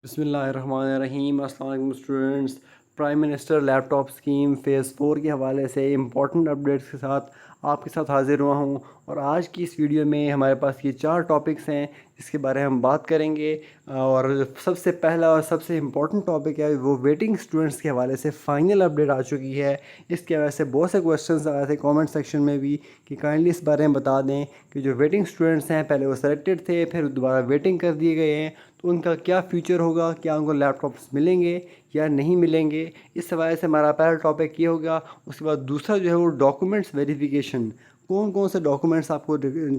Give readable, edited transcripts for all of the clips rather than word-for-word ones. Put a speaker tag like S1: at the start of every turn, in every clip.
S1: بسم اللہ الرحمن الرحیم۔ السلام علیکم اسٹوڈنٹس۔ پرائم منسٹر لیپ ٹاپ اسکیم فیز 4 کے حوالے سے امپورٹنٹ اپڈیٹس کے ساتھ آپ کے ساتھ حاضر ہوا ہوں، اور آج کی اس ویڈیو میں ہمارے پاس یہ 4 ٹاپکس ہیں جس کے بارے میں ہم بات کریں گے۔ اور سب سے پہلا اور سب سے امپورٹنٹ ٹاپک ہے وہ ویٹنگ اسٹوڈنٹس کے حوالے سے فائنل اپڈیٹ آ چکی ہے۔ اس کی وجہ سے بہت سے کویشچنز آئے تھے کامنٹ سیکشن میں بھی کہ کائنڈلی اس بارے میں بتا دیں کہ جو ویٹنگ اسٹوڈنٹس ہیں پہلے وہ سلیکٹڈ تھے، پھر دوبارہ ویٹنگ کر دیے گئے ہیں، تو ان کا کیا فیوچر ہوگا، کیا ان کو لیپ ٹاپس ملیں گے یا نہیں ملیں گے۔ اس حوالے سے ہمارا پہلا ٹاپک یہ ہوگا۔ اس کے بعد دوسرا جو ہے وہ ڈاکومنٹس ویریفیکیشن، کون کون سے ڈاکومنٹس آپ کو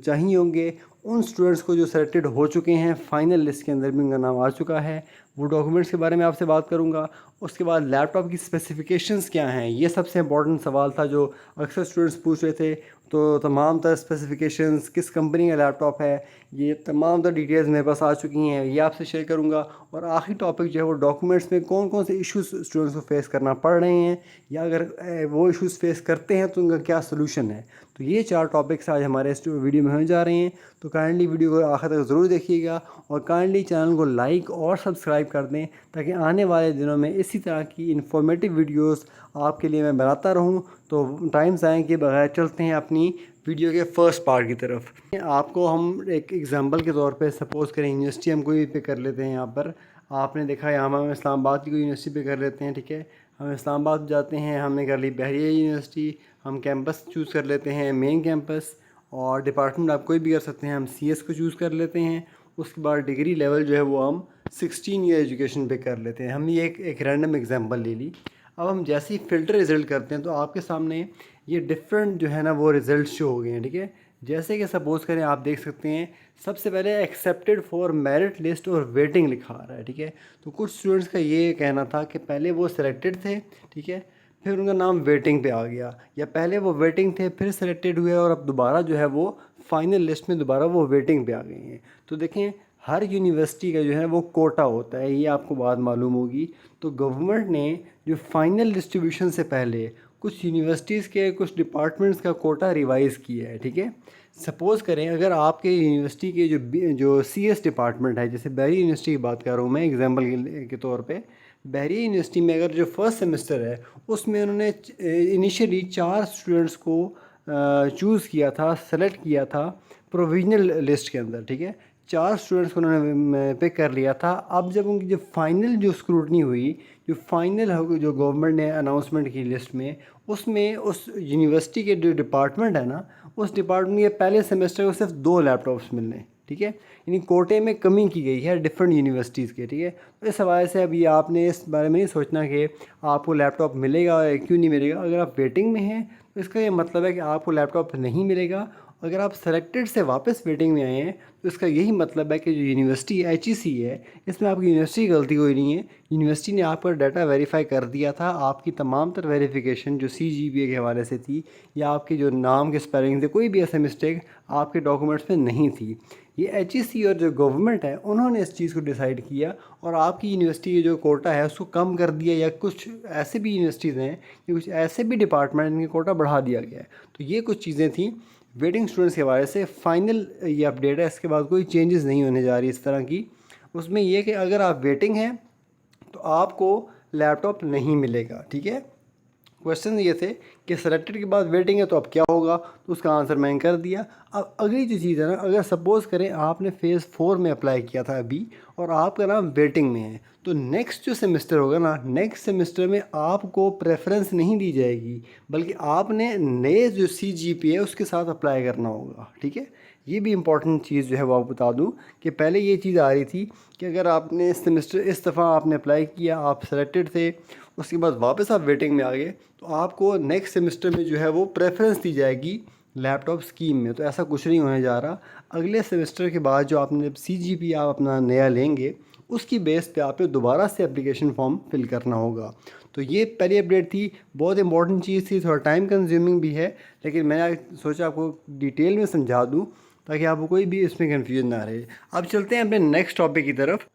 S1: چاہیے ہوں گے ان اسٹوڈنٹس کو جو سلیکٹڈ ہو چکے ہیں، فائنل لسٹ کے اندر بھی ان کا نام آ چکا ہے، وہ ڈاکومنٹس کے بارے میں آپ سے بات کروں گا۔ اس کے بعد لیپ ٹاپ کی اسپیسیفکیشنز کیا ہیں، یہ سب سے امپورٹنٹ سوال تھا جو اکثر اسٹوڈنٹس پوچھ رہے تھے، تو تمام تر اسپیسیفکیشنز، کس کمپنی کا لیپ ٹاپ ہے، یہ تمام تر ڈیٹیلز میرے پاس آ چکی ہیں، یہ آپ سے شیئر کروں گا۔ اور آخری ٹاپک جو ہے وہ ڈاکومنٹس میں کون کون سے ایشوز اسٹوڈنٹس کو فیس کرنا پڑ رہے ہیں، یا اگر وہ ایشوز فیس کرتے ہیں تو ان کا کیا سلوشن ہے۔ تو یہ 4 ٹاپکس آج ہمارے اس ویڈیو میں ہونے جا رہے ہیں، تو کائنڈلی ویڈیو کو آخر تک ضرور دیکھیے گا، اور کائنڈلی چینل کو لائک اور سبسکرائب کر دیں تاکہ آنے والے دنوں میں اسی طرح کی انفارمیٹیو ویڈیوز آپ کے لیے میں بناتا رہوں۔ تو ٹائم ضائع کے بغیر چلتے ہیں اپنی ویڈیو کے فرسٹ پارٹ کی طرف۔ آپ کو ہم ایک ایگزامپل کے طور پہ سپوز کریں یونیورسٹی ہم کوئی پہ کر لیتے ہیں۔ یہاں پر آپ نے دیکھا یہاں ہم اسلام آباد کی کوئی یونیورسٹی پہ کر لیتے ہیں، ٹھیک ہے۔ ہم اسلام آباد جاتے ہیں، ہم نے کر لی بحریہ یونیورسٹی، ہم کیمپس چوز کر لیتے ہیں، مین کیمپس، اور ڈپارٹمنٹ آپ کوئی بھی کر سکتے ہیں، ہم سی ایس کو چوز کر لیتے ہیں۔ اس کے بعد ڈگری لیول جو ہے وہ ہم 16 ایئر ایجوکیشن پہ کر لیتے ہیں۔ ہم یہ ایک رینڈم ایگزامپل لے لی۔ اب ہم جیسے ہی فلٹر رزلٹ کرتے ہیں تو آپ کے سامنے یہ ڈفرینٹ جو ہے نا وہ رزلٹ شو ہو گئے ہیں، ٹھیک ہے۔ جیسے کہ سپوز کریں آپ دیکھ سکتے ہیں سب سے پہلے ایکسیپٹیڈ فار میرٹ لسٹ اور ویٹنگ لکھا آ رہا ہے، ٹھیک ہے۔ تو کچھ اسٹوڈنٹس کا یہ کہنا تھا کہ پہلے وہ سلیکٹڈ تھے، ٹھیک ہے، پھر ان کا نام ویٹنگ پہ آ گیا، یا پہلے وہ ویٹنگ تھے پھر سلیکٹڈ ہوئے اور اب دوبارہ جو ہے وہ فائنل لسٹ میں دوبارہ وہ ویٹنگ پہ آ گئے ہیں۔ تو دیکھیں ہر یونیورسٹی کا جو ہے وہ کوٹا ہوتا ہے، یہ آپ کو بات معلوم ہوگی۔ تو گورنمنٹ نے جو فائنل ڈسٹریبیوشن سے پہلے کچھ یونیورسٹیز کے کچھ ڈپارٹمنٹس کا کوٹا ریوائز کیا ہے، ٹھیک ہے۔ سپوز کریں اگر آپ کے یونیورسٹی کے جو سی ایس ڈپارٹمنٹ ہے، جیسے بحریہ یونیورسٹی کی بات کر رہا ہوں میں ایگزامپل کے طور پہ، بحریہ یونیورسٹی میں اگر جو فرسٹ سیمسٹر ہے اس میں انہوں نے انیشیلی 4 اسٹوڈنٹس کو چوز کیا تھا، سلیکٹ کیا تھا پروویژنل لسٹ کے اندر، ٹھیک ہے۔ 4 اسٹوڈنٹس کو انہوں نے پک کر لیا تھا۔ اب جب ان کی جو فائنل جو اسکروٹنی ہوئی، جو فائنل جو گورنمنٹ نے اناؤنسمنٹ کی لسٹ میں، اس میں اس یونیورسٹی کے جو ڈپارٹمنٹ ہے نا، اس ڈپارٹمنٹ کے پہلے سیمسٹر کو صرف 2 لیپ ٹاپس ملنے، ٹھیک ہے۔ یعنی کوٹے میں کمی کی گئی ہے ڈفرینٹ یونیورسٹیز کے، ٹھیک ہے۔ تو اس حوالے سے ابھی آپ نے اس بارے میں نہیں سوچنا کہ آپ کو لیپ ٹاپ ملے گا یا کیوں نہیں ملے گا۔ اگر آپ ویٹنگ میں ہیں تو اس کا یہ مطلب ہے کہ آپ کو لیپ ٹاپ نہیں ملے گا۔ اگر آپ سلیکٹڈ سے واپس ویٹنگ میں آئے ہیں تو اس کا یہی مطلب ہے کہ جو یونیورسٹی ایچ ای سی ہے، اس میں آپ کی یونیورسٹی کی غلطی کوئی نہیں ہے۔ یونیورسٹی نے آپ کا ڈیٹا ویریفائی کر دیا تھا، آپ کی تمام تر ویریفیکیشن جو سی جی پی اے کے حوالے سے تھی، یا آپ کے جو نام کے اسپیلنگ تھے، کوئی بھی ایسا مسٹیک آپ کے ڈاکومنٹس میں نہیں تھی۔ یہ ایچ ای سی اور جو گورنمنٹ ہے انہوں نے اس چیز کو ڈیسائیڈ کیا، اور آپ کی یونیورسٹی کی جو کوٹا ہے اس کو کم کر دیا، یا کچھ ایسے بھی یونیورسٹیز ہیں کہ کچھ ایسے بھی ڈپارٹمنٹ ان کی کوٹا بڑھا دیا گیا ہے۔ تو یہ کچھ چیزیں تھیں ویٹنگ اسٹوڈنٹس کے حوالے سے۔ فائنل یہ اپڈیٹ ہے، اس کے بعد کوئی چینجز نہیں ہونے جا رہی اس طرح کی۔ اس میں یہ کہ اگر آپ ویٹنگ ہیں تو آپ کو لیپ ٹاپ نہیں ملے گا، ٹھیک ہے۔ کویشچن یہ تھے کہ سلیکٹڈ کے بعد ویٹنگ ہے تو اب کیا ہوگا، تو اس کا آنسر میں نے کر دیا۔ اب اگلی جو چیز ہے نا، اگر سپوز کریں آپ نے فیز 4 میں اپلائی کیا تھا ابھی، اور آپ کا نام ویٹنگ میں ہے، تو نیکسٹ جو سیمسٹر ہوگا نا، نیکسٹ سیمسٹر میں آپ کو پریفرنس نہیں دی جائے گی، بلکہ آپ نے نئے جو سی جی پی ہے اس کے ساتھ اپلائی کرنا ہوگا، ٹھیک ہے۔ یہ بھی امپورٹنٹ چیز جو ہے وہ آپ بتا دوں کہ پہلے یہ چیز آ رہی تھی کہ اگر آپ نے اس دفعہ آپ نے اپلائی کیا، آپ سلیکٹڈ تھے، اس کے بعد واپس آپ ویٹنگ میں آ گئے، تو آپ کو نیکسٹ سیمسٹر میں جو ہے وہ پریفرنس دی جائے گی لیپ ٹاپ اسکیم میں۔ تو ایسا کچھ نہیں ہونے جا رہا۔ اگلے سیمسٹر کے بعد جو آپ نے سی جی پی آپ اپنا نیا لیں گے، اس کی بیس پہ آپ نے دوبارہ سے اپلیکیشن فارم فل کرنا ہوگا۔ تو یہ پہلی اپڈیٹ تھی، بہت امپورٹنٹ چیز تھی، تھوڑا ٹائم کنزیومنگ بھی ہے، لیکن میں سوچا آپ کو ڈیٹیل میں سمجھا دوں تاکہ آپ کو کوئی بھی اس میں کنفیوژن نہ رہے۔ اب چلتے ہیں اپنے نیکسٹ ٹاپک کی طرف۔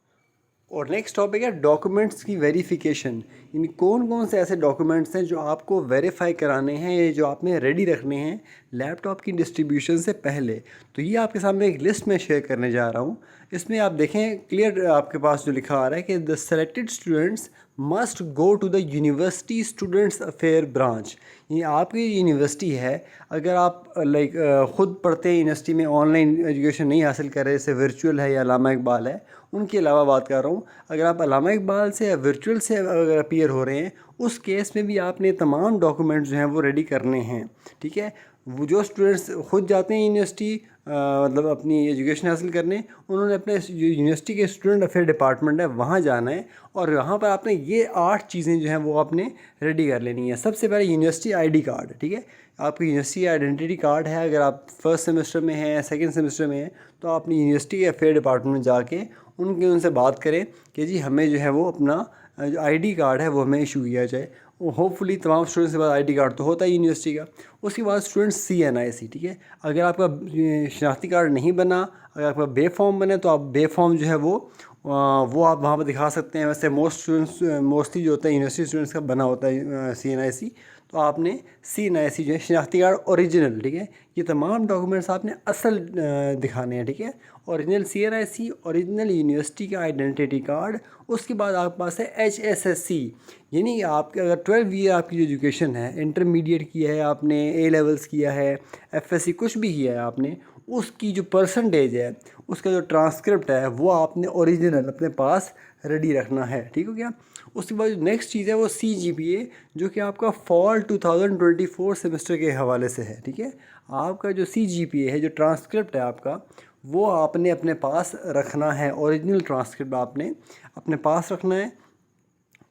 S1: اور نیکسٹ ٹاپک ہے ڈاکومنٹس کی ویریفیکیشن، یعنی کون کون سے ایسے ڈاکومنٹس ہیں جو آپ کو ویریفائی کرانے ہیں، جو آپ نے ریڈی رکھنے ہیں لیپ ٹاپ کی ڈسٹریبیوشن سے پہلے. تو یہ آپ کے سامنے ایک لسٹ میں شیئر کرنے جا رہا ہوں. اس میں آپ دیکھیں کلیئر آپ کے پاس جو لکھا آ رہا ہے کہ the selected students must go to the university students affair branch. یعنی آپ کی یونیورسٹی ہے، اگر آپ خود پڑھتے ہیں یونیورسٹی میں، آن لائن ایجوکیشن نہیں حاصل کر رہے، جیسے ورچوئل ہے یا علامہ اقبال ہے، ان کے علاوہ بات کر رہا ہوں. اگر آپ علامہ اقبال سے یا ورچوئل سے اگر اپیئر ہو رہے ہیں، اس کیس میں بھی آپ نے تمام ڈاکومنٹس جو ہیں وہ ریڈی کرنے ہیں. ٹھیک ہے. وہ جو اسٹوڈنٹس خود جاتے ہیں یونیورسٹی مطلب اپنی ایجوکیشن حاصل کرنے، انہوں نے اپنے یونیورسٹی کے اسٹوڈنٹ افیئر ڈپارٹمنٹ ہے وہاں جانا ہے، اور وہاں پر آپ نے یہ 8 چیزیں جو ہیں وہ آپ نے ریڈی کر لینی ہیں. سب سے پہلے یونیورسٹی آئی ڈی کارڈ. ٹھیک ہے. آپ کی یونیورسٹی آئیڈینٹی کارڈ ہے، اگر آپ فرسٹ سیمسٹر میں ہیں، سیکنڈ سیمسٹر میں ہیں، تو آپ اپنی یونیورسٹی کے افیئر ڈپارٹمنٹ میں جا کے ان سے بات کریں کہ جی ہمیں جو ہے وہ اپنا جو آئی ڈی کارڈ ہے وہ ہمیں ایشو کیا جائے. ہوپ فلی تمام اسٹوڈنٹس کے پاس آئی ڈی کارڈ تو ہوتا ہے یونیورسٹی کا. اس کے بعد اسٹوڈنٹ CNIC. ٹھیک ہے. اگر آپ کا شناختی کارڈ نہیں بنا، اگر آپ کا بے فارم بنے، تو آپ بے فارم جو ہے وہ آپ وہاں پہ دکھا سکتے ہیں. ویسے موسٹلی جو ہوتا ہے یونیورسٹی اسٹوڈنٹس کا بنا ہوتا ہے CNIC، تو آپ نے CNIC جو ہے شناختی کارڈ اوریجنل. ٹھیک ہے. یہ تمام ڈاکومنٹس آپ نے اصل دکھانے ہیں. ٹھیک ہے. اوریجنل CNIC، اوریجنل یونیورسٹی کا آئیڈینٹی کارڈ. اس کے بعد آپ کے پاس ہے HSSC، یعنی آپ کے اگر 12 ایئر آپ کی جو ایجوکیشن ہے، انٹرمیڈیٹ کی ہے آپ نے، A لیولس کیا ہے، FSC کچھ بھی کیا ہے آپ نے، اس کی جو پرسنٹیج ہے، اس کا جو ٹرانسکرپٹ ہے، وہ آپ نے اوریجنل اپنے پاس ریڈی رکھنا ہے. ٹھیک ہو گیا. اس کے بعد جو نیکسٹ چیز ہے وہ CGPA، جو کہ آپ کا فال 2024 سیمسٹر کے حوالے سے ہے. ٹھیک ہے. آپ کا جو CGPA ہے، جو ٹرانسکرپٹ ہے آپ کا، وہ آپ نے اپنے پاس رکھنا ہے. اوریجنل ٹرانسکرپٹ آپ نے اپنے پاس رکھنا ہے،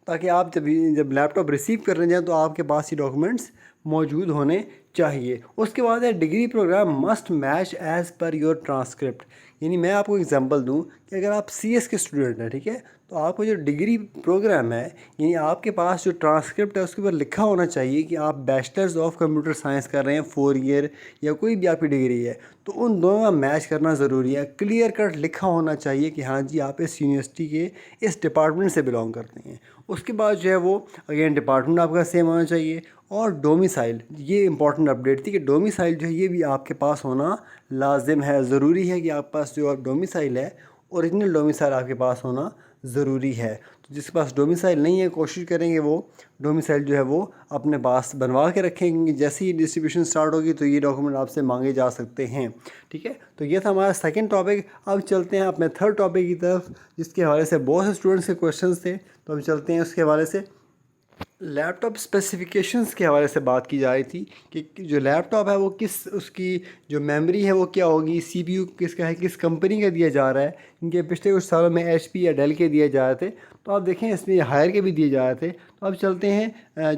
S1: تاکہ آپ جب لیپ ٹاپ ریسیو کرنے جائیں تو آپ کے پاس یہ ڈاکومنٹس موجود ہونے چاہیے. اس کے بعد ہے degree programme must match as per your transcript. یعنی میں آپ کو ایگزامپل دوں کہ اگر آپ CS کے اسٹوڈنٹ ہیں، ٹھیک ہے، تو آپ کو جو ڈگری پروگرام ہے، یعنی آپ کے پاس جو ٹرانسکرپٹ ہے اس کے اوپر لکھا ہونا چاہیے کہ آپ بیچلرز آف کمپیوٹر سائنس کر رہے ہیں 4 ایئر، یا کوئی بھی آپ کی ڈگری ہے، تو ان دونوں کا میچ کرنا ضروری ہے. کلیئر کٹ لکھا ہونا چاہیے کہ ہاں جی آپ اس یونیورسٹی کے اس ڈپارٹمنٹ سے بلانگ کرتے ہیں. اس کے بعد جو ہے وہ اگین ڈپارٹمنٹ آپ کا سیم ہونا چاہیے. اور ڈومیسائل، یہ امپورٹنٹ اپڈیٹ تھی کہ ڈومیسائل جو ہے یہ بھی آپ کے پاس ہونا لازم ہے. ضروری ہے کہ آپ کے پاس جو ڈومیسائل ہے، اوریجنل ڈومیسائل آپ کے پاس ہونا ضروری ہے. تو جس کے پاس ڈومیسائل نہیں ہے، کوشش کریں گے وہ ڈومیسائل جو ہے وہ اپنے پاس بنوا کے رکھیں گے. جیسے ہی ڈسٹریبیوشن سٹارٹ ہوگی تو یہ ڈاکومنٹ آپ سے مانگے جا سکتے ہیں. ٹھیک ہے. تو یہ تھا ہمارا سیکنڈ ٹاپک. اب چلتے ہیں اپنے تھرڈ ٹاپک کی طرف، جس کے حوالے سے بہت سے اسٹوڈنٹس کے کویشچنس تھے. تو اب چلتے ہیں اس کے حوالے سے. لیپ ٹاپ اسپیسیفکیشنس کے حوالے سے بات کی جا رہی تھی کہ جو لیپ ٹاپ ہے وہ اس کی جو میموری ہے وہ کیا ہوگی، CPU کس کا ہے، کس کمپنی کا دیا جا رہا ہے. ان کے پچھلے کچھ سالوں میں HP یا ڈیل کے دیے جا رہے تھے، تو آپ دیکھیں اس میں ہائر کے بھی دیے جا رہے تھے. تو اب چلتے ہیں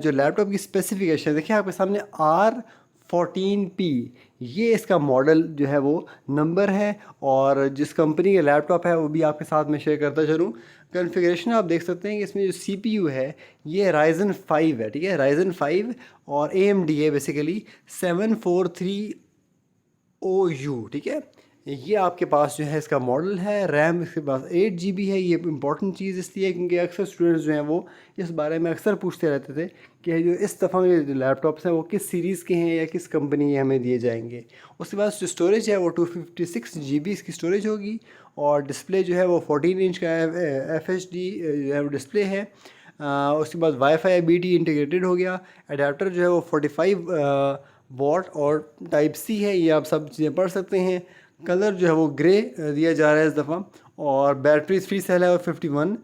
S1: جو لیپ ٹاپ کی اسپیسیفکیشن. دیکھیں آپ کے سامنے R14P، یہ اس کا ماڈل جو ہے وہ نمبر ہے، اور جس کمپنی کا لیپ ٹاپ ہے وہ بھی آپ کے ساتھ میں شیئر کرتا چلوں. کنفیگریشن آپ دیکھ سکتے ہیں کہ اس میں جو CPU ہے یہ Ryzen 5 ہے. ٹھیک ہے. Ryzen 5 اور AMD ہے بیسیکلی 743OU. ٹھیک ہے. یہ آپ کے پاس جو ہے اس کا ماڈل ہے. ریم اس کے پاس 8 GB ہے. یہ امپورٹنٹ چیز اس لیے کیونکہ اکثر اسٹوڈنٹس جو ہیں وہ اس بارے میں اکثر پوچھتے رہتے تھے کہ جو اس دفعہ کے جو لیپ ٹاپس ہیں وہ کس سیریز کے ہیں یا کس کمپنی کے ہمیں دیے جائیں گے. اس کے بعد جو اسٹوریج ہے وہ 256 GB اس کی اسٹوریج ہوگی، اور ڈسپلے جو ہے وہ 14 انچ کا FHD جو ہے وہ ڈسپلے ہے. اس کے بعد وائی فائی BT انٹیگریٹڈ ہو گیا. ایڈیپٹر جو ہے وہ 45 واٹ اور ٹائپ C ہے. یہ آپ سب چیزیں پڑھ سکتے ہیں. کلر جو ہے وہ گرے دیا جا رہا ہے اس دفعہ، اور بیٹری 3 سیل ہے اور 51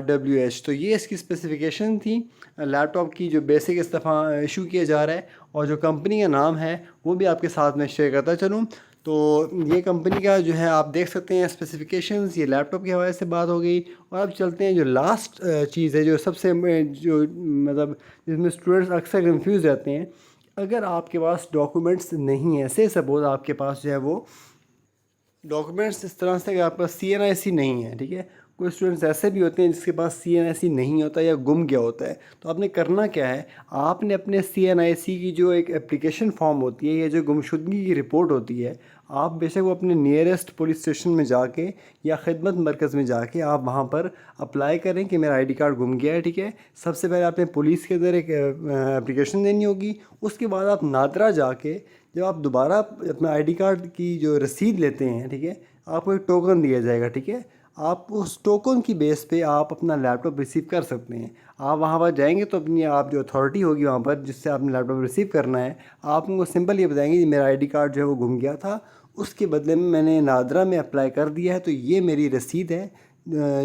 S1: WH. تو یہ اس کی اسپیسیفکیشن تھی لیپ ٹاپ کی جو بیسک اس دفعہ ایشو کیا جا رہا ہے، اور جو کمپنی کا نام ہے وہ بھی آپ کے ساتھ میں شیئر کرتا چلوں. تو یہ کمپنی کا جو ہے آپ دیکھ سکتے ہیں اسپیسیفکیشنز. یہ لیپ ٹاپ کے حوالے سے بات ہو گئی. اور اب چلتے ہیں جو لاسٹ چیز ہے، جو سب سے جو مطلب جس میں اسٹوڈنٹس اکثر کنفیوز رہتے ہیں. اگر آپ کے پاس ڈاکومنٹس نہیں ہیں، سے سپوز آپ کے پاس جو ہے وہ ڈاکومنٹس اس طرح سے کہ آپ کا CNIC نہیں ہے. ٹھیک ہے. کوئی اسٹوڈنٹس ایسے بھی ہوتے ہیں جس کے پاس CNIC نہیں ہوتا یا گم گیا ہوتا ہے. تو آپ نے کرنا کیا ہے، آپ نے اپنے CNIC کی جو ایک اپلیکیشن فارم ہوتی ہے یا جو گمشدگی کی رپورٹ ہوتی ہے، آپ بے شک وہ اپنے نیئرسٹ پولیس اسٹیشن میں جا کے یا خدمت مرکز میں جا کے آپ وہاں پر اپلائی کریں کہ میرا آئی ڈی کارڈ گم گیا ہے. ٹھیک ہے, سب سے پہلے آپ نے پولیس کے ذریعے ایک اپلیکیشن دینی ہوگی. اس کے بعد آپ نادرا جا کے جب آپ دوبارہ اپنا آئی ڈی کارڈ کی جو رسید لیتے ہیں, ٹھیک ہے, آپ کو ایک ٹوکن دیا جائے گا. ٹھیک ہے, آپ اس ٹوکن کی بیس پہ آپ اپنا لیپ ٹاپ ریسیو کر سکتے ہیں. آپ وہاں پر جائیں گے تو اپنی آپ جو اتھارٹی ہوگی وہاں پر جس سے آپ نے لیپ ٹاپ ریسیو کرنا ہے, آپ ان کو سمپل یہ بتائیں گے کہ میرا آئی ڈی کارڈ جو ہے وہ گم گیا تھا, اس کے بدلے میں نے نادرا میں اپلائی کر دیا ہے, تو یہ میری رسید ہے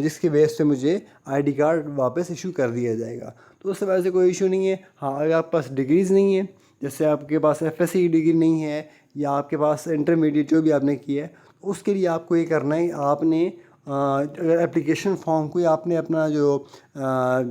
S1: جس کے بیس پہ مجھے آئی ڈی کارڈ واپس ایشو کر دیا جائے گا. تو اس وجہ سے کوئی ایشو نہیں ہے. ہاں, اگر آپ کے پاس ڈگریز نہیں ہے, جیسے آپ کے پاس ایف ایس سی ڈگری نہیں ہے یا آپ کے پاس انٹرمیڈیٹ جو بھی آپ نے کی ہے, اس کے لیے آپ کو یہ کرنا ہے, آپ نے اگر اپلیکیشن فارم کوئی آپ نے اپنا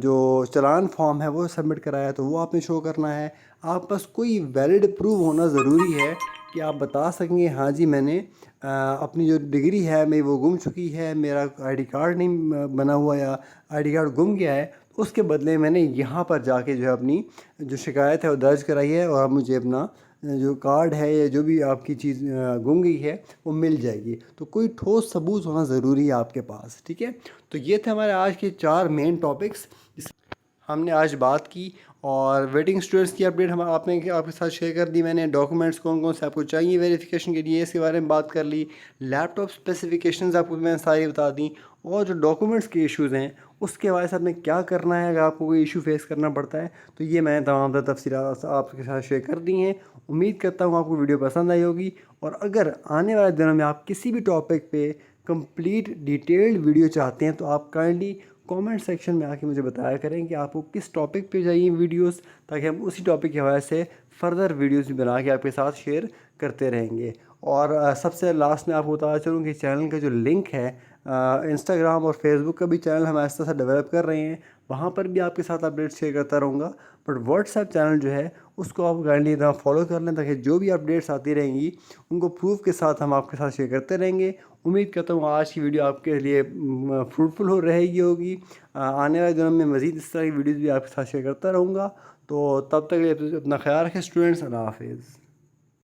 S1: جو چلان فارم ہے وہ سبمٹ کرایا تو وہ آپ نے شو کرنا ہے. آپ پاس کوئی ویلڈ پروف ہونا ضروری ہے کہ آپ بتا سکیں گے ہاں جی میں نے اپنی جو ڈگری ہے میں وہ گم چکی ہے, میرا آئی ڈی کارڈ نہیں بنا ہوا یا آئی ڈی کارڈ گم گیا ہے, اس کے بدلے میں نے یہاں پر جا کے جو ہے اپنی جو شکایت ہے وہ درج کرائی ہے اور آپ مجھے اپنا جو کارڈ ہے یا جو بھی آپ کی چیز گم گئی ہے وہ مل جائے گی. تو کوئی ٹھوس ثبوت ہونا ضروری ہے آپ کے پاس. ٹھیک ہے, تو یہ تھے ہمارے آج کے 4 مین ٹاپکس جس ہم نے آج بات کی. اور ویٹنگ اسٹوڈنٹس کی اپڈیٹ آپ نے آپ کے ساتھ شیئر کر دی. میں نے ڈاکومنٹس کون کون سے آپ کو چاہیے ویریفیکیشن کے لیے اس کے بارے میں بات کر لی. لیپ ٹاپ اسپیسیفکیشنز آپ کو میں نے ساری بتا دیں, اور جو ڈاکومنٹس کے ایشوز ہیں اس کے وجہ سے آپ نے کیا کرنا ہے اگر آپ کو کوئی ایشو فیس کرنا پڑتا ہے, تو یہ میں نے تمام تر تفصیلات آپ کے ساتھ شیئر کر دی ہیں. امید کرتا ہوں آپ کو ویڈیو پسند آئی ہوگی, اور اگر آنے والے دنوں میں آپ کسی بھی ٹاپک پہ کمپلیٹ ڈیٹیلڈ ویڈیو چاہتے ہیں تو آپ کائنڈلی کامنٹ سیکشن میں آ کے مجھے بتایا کریں کہ آپ کو کس ٹاپک پہ چاہیے ویڈیوز, تاکہ ہم اسی ٹاپک کے حوالے سے فردر ویڈیوز بھی بنا کے آپ کے ساتھ شیئر کرتے رہیں گے. اور سب سے لاسٹ میں آپ کو بتا چلوں کہ چینل کا جو لنک ہے, انسٹاگرام اور فیس بک کا بھی چینل ہم ایسا ڈیولپ کر رہے ہیں, وہاں پر بھی آپ کے ساتھ اپڈیٹ شیئر کرتا رہوں گا. بٹ واٹس ایپ چینل جو ہے اس کو آپ کائنڈلی اتنا فالو کر لیں تاکہ جو بھی اپڈیٹس آتی رہیں گی ان کو پروف کے ساتھ ہم آپ کے ساتھ شیئر کرتے رہیں گے. امید کرتا ہوں آج کی ویڈیو آپ کے لیے فروٹفل رہے گی ہوگی. آنے والے دنوں میں مزید اس طرح کی ویڈیوز بھی آپ کے ساتھ شیئر کرتا رہوں گا. تو تب تک اپنا خیال رکھیں اسٹوڈنٹس. اللہ حافظ.